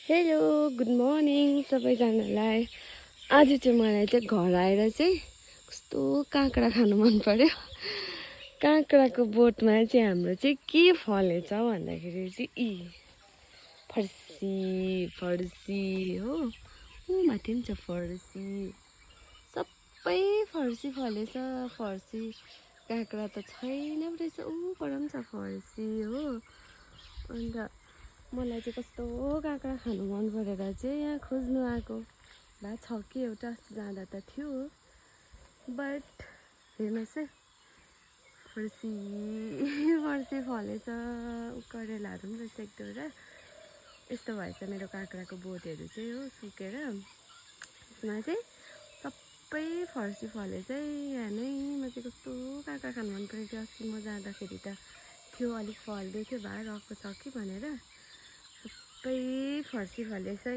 Hello good morning सबैजनालाई। आज चाहिँ मलाई चाहिँ घर आएर चाहिँ कस्तो काँक्रा खानु मन पर्यो। काँक्राको बोटमा चाहिँ हाम्रो चाहिँ के फलेछ भन्दाखेरि चाहिँ फर्सी फर्सी हो। ऊ माथि पनि छ फर्सी, सबै फर्सी फलेछ। फर्सी काँक्रा त छैन रहेछ, ऊबाट पनि छ फर्सी हो। अन्त मलाई चाहिँ कस्तो काँक्रा खानु मन परेर चाहिँ यहाँ खोज्नु आएको। भए छ कि एउटा अस्ति जाँदा त थियो, बट हेर्नुहोस् है फर्सी फर्सी फलेछ। करेलाहरू पनि रहेछ एक दुईवटा। यस्तो भएछ मेरो काँक्राको बोटहरू चाहिँ हो सुकेर। यसमा चाहिँ सबै फर्सी फलेछ है। यहाँ नै म चाहिँ कस्तो काँक्रा खानु मन परेको थियो। अस्ति म जाँदाखेरि त थियो, अलिक फल्दै थियो, भए रहेको छ कि भनेर। सबै फर्सी फलेछ है।